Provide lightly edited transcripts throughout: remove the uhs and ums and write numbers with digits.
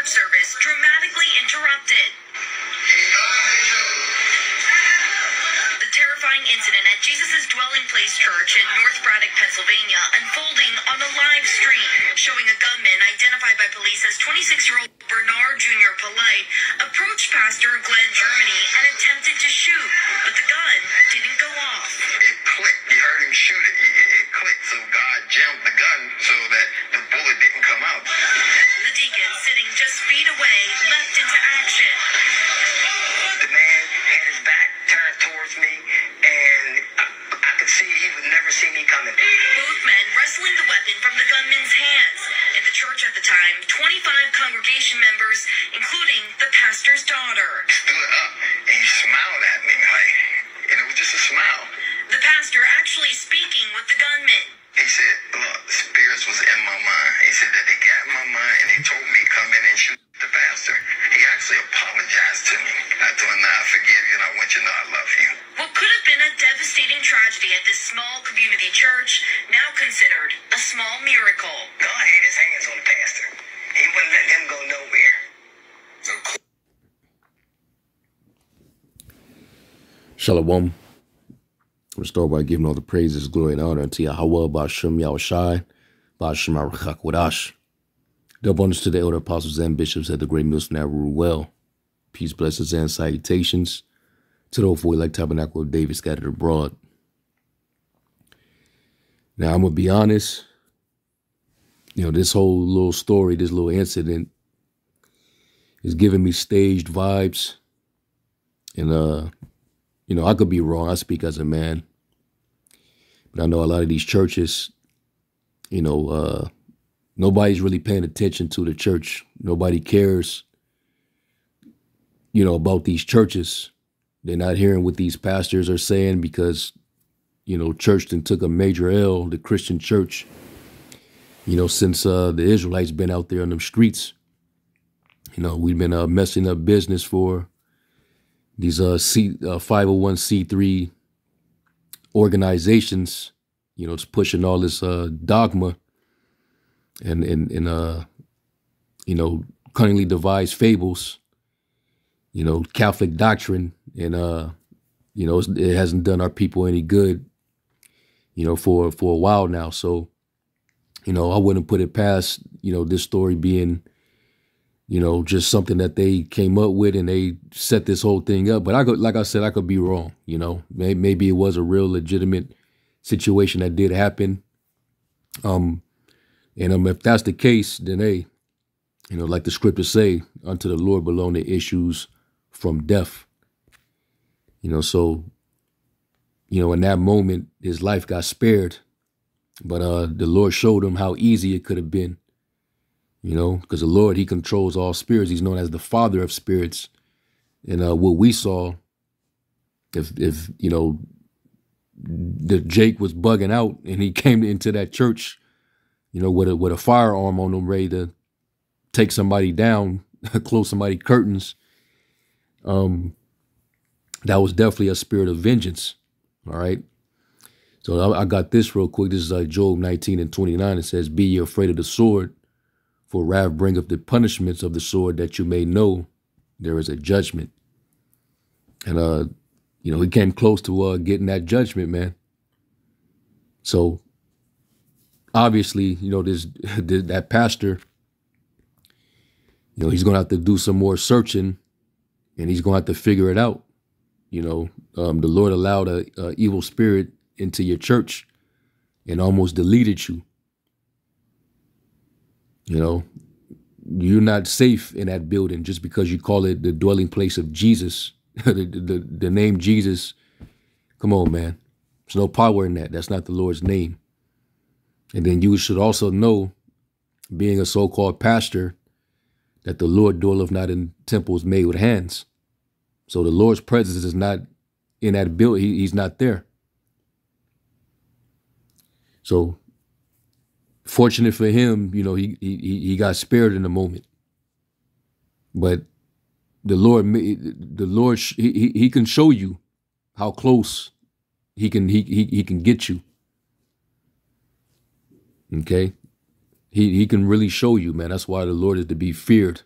church service dramatically interrupted. The terrifying incident at Jesus' Dwelling Place Church in North Braddock, Pennsylvania, unfolding on a live stream, showing a gunman identified by police as 26-year-old Bernard Jr. Polite approached Pastor Glenn Germany and attempted to shoot, but the gun didn't go off. It clicked. You heard him shoot it. It clicked, so God jammed the gun so that the bullet didn't come out. The deacon, sitting just feet away, leapt into action. The man had his back turned towards me, and I could see he would never see me coming. Both men wrestling the weapon from the gunman's hands. In the church at the time, 25 congregation members, including the pastor's daughter. He stood up, and he smiled at me, and it was just a smile. The pastor actually speaking with the gunman. He said, look, spirits was in my mind. He said that they got in my mind, and they told me come in and shoot the pastor. He actually apologized to me. I told him, I forgive you, and I want you to know I love you. What could have been a devastating tragedy at this small community church, now considered a small miracle. God had his hands on the pastor. He wouldn't let him go nowhere. Shalom. We'll start by giving all the praises, glory, and honor unto Yahweh, Ba'ashem Yahushai, Ba'ashem Arachak Wadash. The abundance to the elder apostles and bishops at the great millstone that rule well. Peace, blessings, and salutations to the hopeful elect tabernacle of David scattered abroad. Now, I'm going to be honest. This whole little story, this little incident is giving me staged vibes. And, I could be wrong. I speak as a man. But I know a lot of these churches, nobody's really paying attention to the church. Nobody cares, about these churches. They're not hearing what these pastors are saying because, church then took a major L, the Christian church, since the Israelites been out there on them streets. We've been messing up business for these 501c3 organizations, it's pushing all this dogma and cunningly devised fables, Catholic doctrine, and it hasn't done our people any good, for a while now. So, I wouldn't put it past, this story being just something that they came up with and they set this whole thing up. But like I said, I could be wrong. Maybe it was a real legitimate situation that did happen. If that's the case, then hey, like the scriptures say, unto the Lord belong the issues from death. So, in that moment, his life got spared. But the Lord showed him how easy it could have been. Because the Lord, he controls all spirits. He's known as the Father of spirits. And what we saw, if the Jake was bugging out and he came into that church, with a firearm on him, ready to take somebody down, close somebody's curtains, that was definitely a spirit of vengeance. All right. So I got this real quick. This is Job 19:29. It says, "Be ye afraid of the sword, for wrath bringeth the punishments of the sword, that you may know there is a judgment." And, he came close to getting that judgment, man. So obviously, that pastor, he's going to have to do some more searching and he's going to have to figure it out. The Lord allowed a evil spirit into your church and almost deleted you. You're not safe in that building just because you call it the dwelling place of Jesus. the name Jesus. Come on, man. There's no power in that. That's not the Lord's name. And then you should also know, being a so-called pastor, that the Lord dwelleth not in temples made with hands. So the Lord's presence is not in that building. He's not there. So fortunate for him, he got spared in the moment. But the Lord, he can show you how close he can get you. Okay, he can really show you, man. That's why the Lord is to be feared.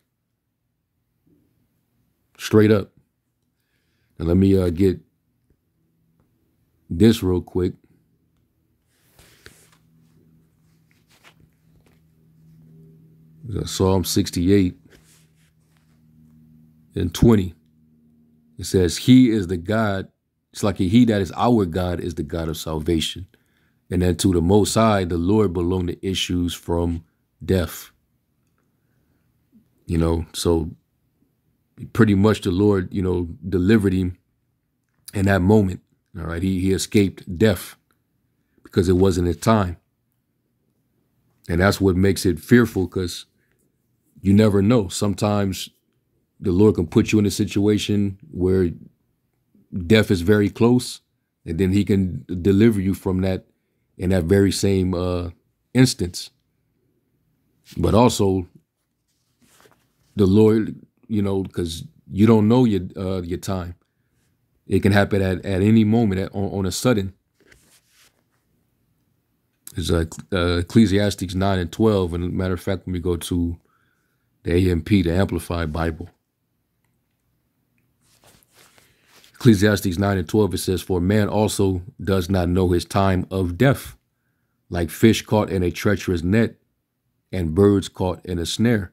straight up. And let me get this real quick. Psalm 68 and 20. It says, he is the God. It's like he that is our God is the God of salvation. And then to the Most High, the Lord, belong the issues from death. You know, so pretty much the Lord, you know, delivered him in that moment. All right. He escaped death because it wasn't his time. And that's what makes it fearful, because you never know. Sometimes the Lord can put you in a situation where death is very close, and then he can deliver you from that in that very same instance. But also the Lord, you know, because you don't know your time. It can happen at any moment on a sudden. It's Ecclesiastes 9 and 12. And matter of fact, when we go to the AMP, the Amplified Bible, Ecclesiastes 9 and 12, it says, for man also does not know his time of death, like fish caught in a treacherous net and birds caught in a snare.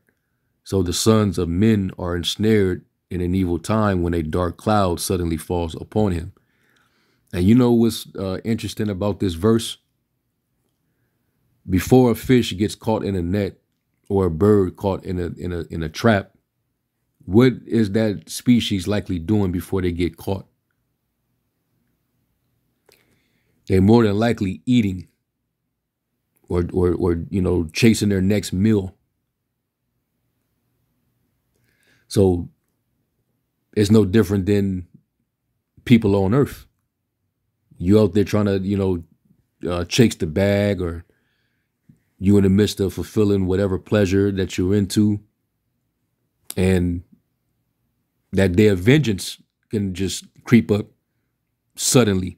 So the sons of men are ensnared in an evil time when a dark cloud suddenly falls upon him. And you know what's interesting about this verse? Before a fish gets caught in a net or a bird caught in a trap, what is that species likely doing before they get caught? They're more than likely eating or you know, chasing their next meal. So it's no different than people on earth. You out there trying to, you know, chase the bag, or you in the midst of fulfilling whatever pleasure that you're into, and that day of vengeance can just creep up suddenly.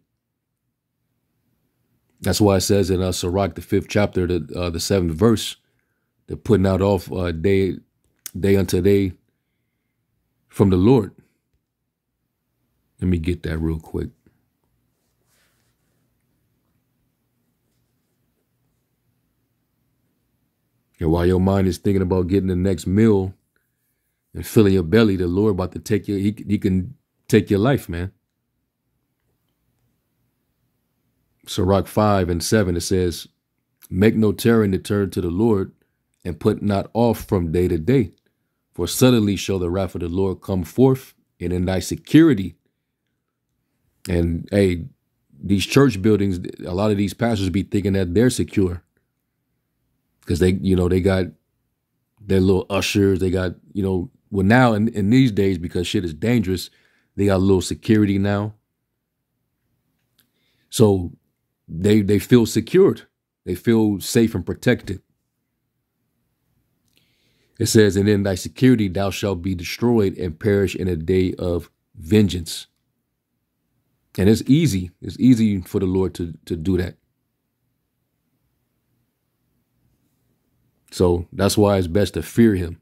That's why it says in Sirach, the 5th chapter, the 7th verse, they're putting out off day unto day from the Lord. Let me get that real quick. And while your mind is thinking about getting the next meal and filling your belly, the Lord about to take you, he can take your life, man. Sirach 5 and 7, it says, make no tarrying to turn to the Lord, and put not off from day to day. For suddenly shall the wrath of the Lord come forth, and in thy security. And hey, these church buildings, a lot of these pastors be thinking that they're secure, because they, you know, they got their little ushers. They got, you know, well, now in these days, because shit is dangerous, they got a little security now. So they feel secured. They feel safe and protected. It says, and in thy security thou shalt be destroyed and perish in a day of vengeance. And it's easy. It's easy for the Lord to do that. So that's why it's best to fear him.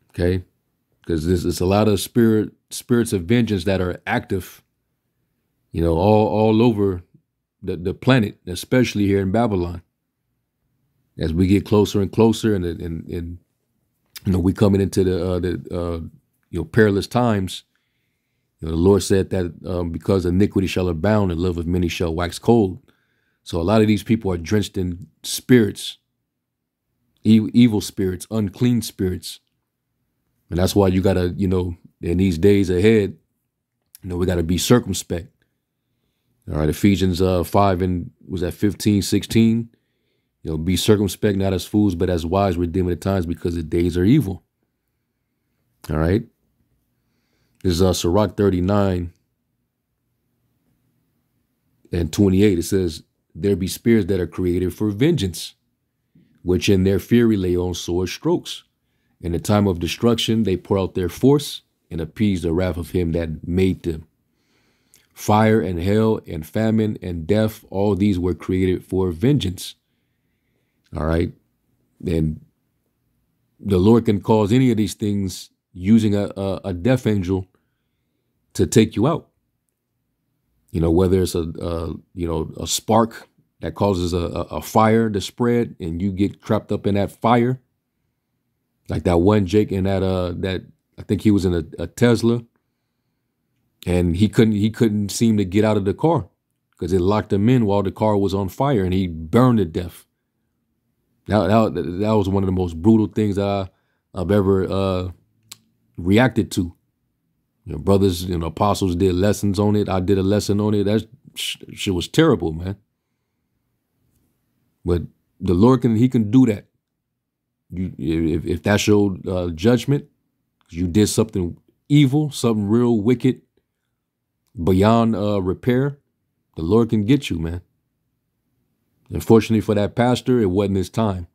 Okay? Because there's a lot of spirits of vengeance that are active, you know, all over the planet, especially here in Babylon. As we get closer and closer, and you know, we coming into the you know, perilous times. You know, the Lord said that because iniquity shall abound, and love of many shall wax cold. So a lot of these people are drenched in spirits, evil spirits, unclean spirits. And that's why you got to, you know, in these days ahead, you know, we got to be circumspect. All right, Ephesians 5 and was that 15, 16. You know, be circumspect, not as fools, but as wise, redeeming the times, because the days are evil. All right. This is Sirach 39 and 28. It says, there be spirits that are created for vengeance, which in their fury lay on sword strokes. In the time of destruction, they pour out their force and appease the wrath of him that made them. Fire and hell and famine and death, all these were created for vengeance. All right. And the Lord can cause any of these things using a death angel to take you out. Whether it's a spark that causes a fire to spread and you get trapped up in that fire. Like that one Jake in that I think he was in a Tesla, and he couldn't seem to get out of the car because it locked him in while the car was on fire, and he burned to death. That was one of the most brutal things I've ever reacted to. Brothers and apostles did lessons on it. I did a lesson on it. That shit was terrible, man. But the Lord he can do that. If that's your judgment, you did something evil, something real wicked, beyond repair, the Lord can get you, man. Unfortunately for that pastor, it wasn't his time.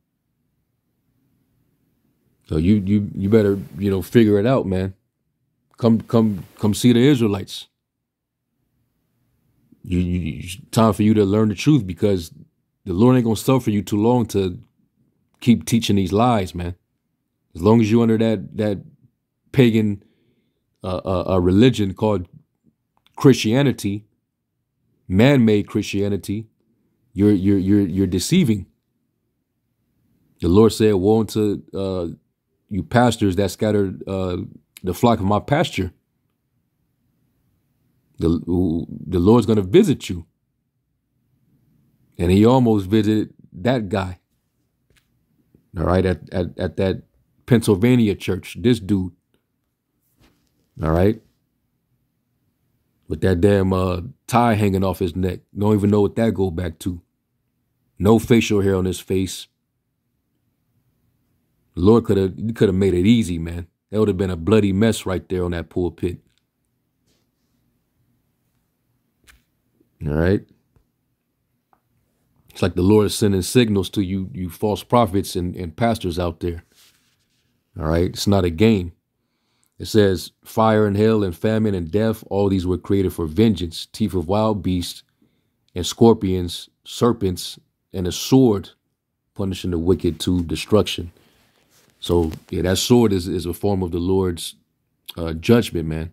So you better figure it out, man. Come see the Israelites. Time for you to learn the truth, because the Lord ain't gonna suffer you too long to keep teaching these lies, man. As long as you're under that pagan religion called Christianity, man-made Christianity, you're deceiving. The Lord said, "Woe unto you pastors that scattered the flock of my pasture." The Lord's gonna visit you, and He almost visited that guy. All right, at that Pennsylvania church, this dude. All right, with that damn tie hanging off his neck. Don't even know what that go back to. No facial hair on his face. The Lord could have made it easy, man. That would have been a bloody mess right there on that pulpit. All right. It's like the Lord is sending signals to you false prophets and pastors out there. All right. It's not a game. It says fire and hail and famine and death. All these were created for vengeance, teeth of wild beasts and scorpions, serpents, and a sword, punishing the wicked to destruction. So yeah, that sword is a form of the Lord's judgment, man.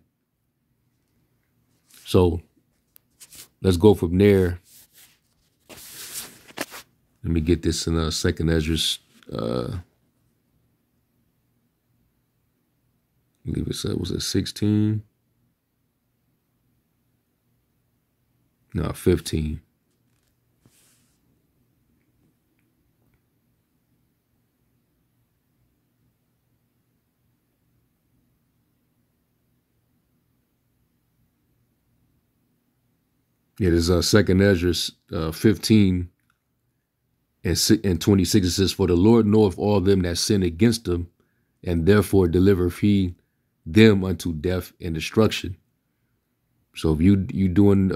So let's go from there. Let me get this in 2nd Esdras. I believe was it 16? No, 15. It is 2nd Esdras 15 and 26. It says, "For the Lord knoweth all them that sin against him, and therefore delivereth he them unto death and destruction." So if you doing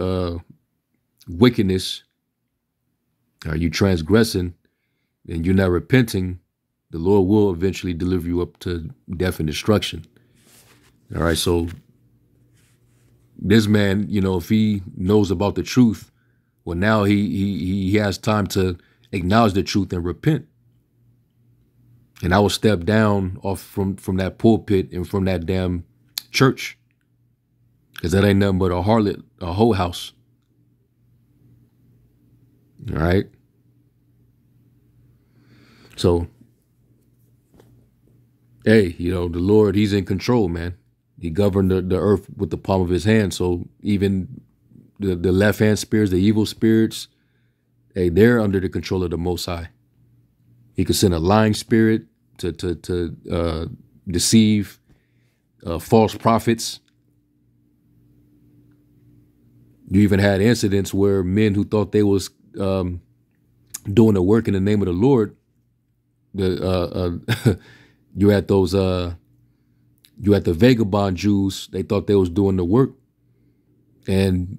wickedness, are you transgressing, and you're not repenting, the Lord will eventually deliver you up to death and destruction. All right, so this man, if he knows about the truth, well, now he has time to acknowledge the truth and repent. And I will step down off from that pulpit and from that damn church, because that ain't nothing but a harlot, a whole house. All right. So, hey, the Lord, He's in control, man. He governed the earth with the palm of His hand. So even the left-hand spirits, the evil spirits, hey, they're under the control of the Most High. He could send a lying spirit to deceive false prophets. You even had incidents where men who thought they was doing the work in the name of the Lord, you had those you had the vagabond Jews. They thought they was doing the work, and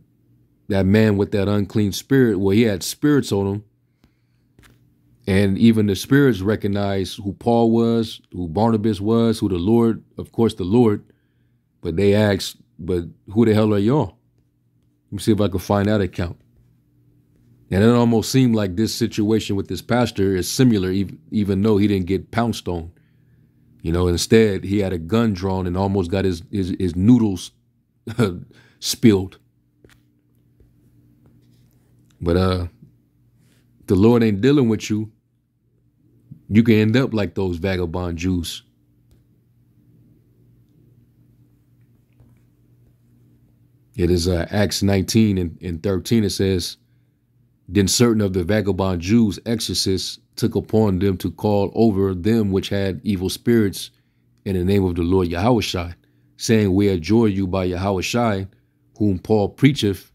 that man with that unclean spirit, well, he had spirits on him. And even the spirits recognized who Paul was, who Barnabas was, who the Lord, of course, the Lord. But they asked, but who the hell are y'all? Let me see if I can find that account. And it almost seemed like this situation with this pastor is similar, even though he didn't get pounced on. You know, instead, he had a gun drawn and almost got his noodles spilled. But the Lord ain't dealing with you. You can end up like those vagabond Jews. It is Acts 19 and 13. It says, then certain of the vagabond Jews, exorcists, took upon them to call over them which had evil spirits in the name of the Lord Yahushua, saying, we adjure you by Yahushua, whom Paul preacheth.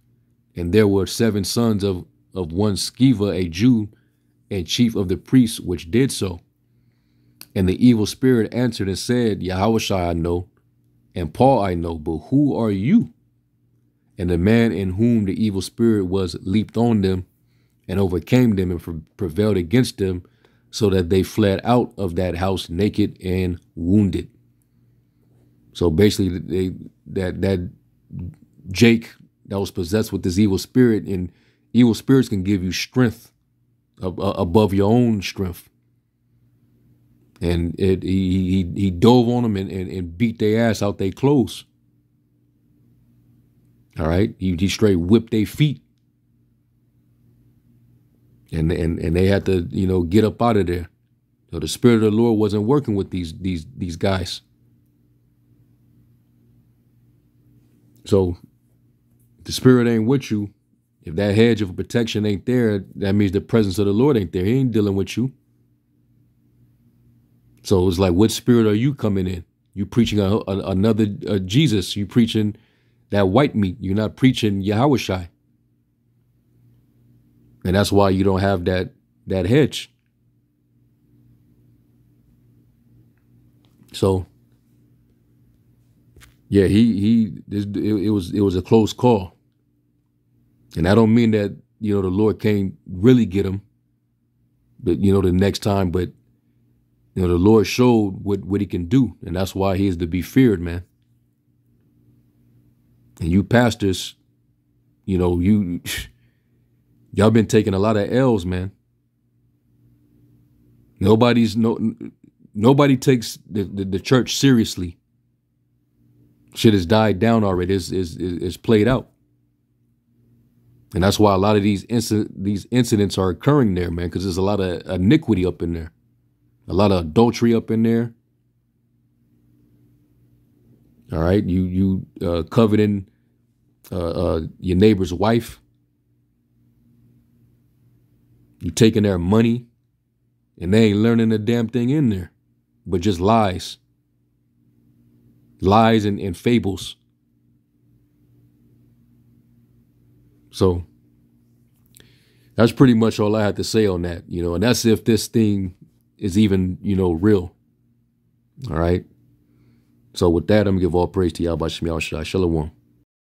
And there were 7 sons of one Sceva, a Jew, and chief of the priests, which did so. And the evil spirit answered and said, Yahushua I know, and Paul I know, but who are you? And the man in whom the evil spirit was leaped on them and overcame them and prevailed against them, so that they fled out of that house naked and wounded. So basically, that Jake that was possessed with this evil spirit, and evil spirits can give you strength above your own strength. And he dove on them and beat their ass out their clothes. All right, he straight whipped their feet. And they had to, you know, get up out of there. So the Spirit of the Lord wasn't working with these guys. So if the Spirit ain't with you, if that hedge of protection ain't there, that means the presence of the Lord ain't there. He ain't dealing with you. So it's like, what spirit are you coming in? You preaching another Jesus. You preaching that white meat. You're not preaching Yahushua. And that's why you don't have that hedge. So yeah, it was a close call. And I don't mean that, you know, the Lord can't really get him, but, you know, the next time, but, you know, the Lord showed what he can do. And that's why he is to be feared, man. And you pastors, you know, y'all been taking a lot of L's, man. Nobody takes the church seriously. Shit has died down already. It's played out. And that's why a lot of these incidents are occurring there, man, because there's a lot of iniquity up in there. A lot of adultery up in there. All right. You coveting your neighbor's wife. You taking their money, and they ain't learning a damn thing in there, but just lies. Lies and fables. So that's pretty much all I had to say on that, you know, and that's if this thing is even, you know, real. All right. So with that, I'm going to give all praise to Yahweh Shem Yahushua. Shalom.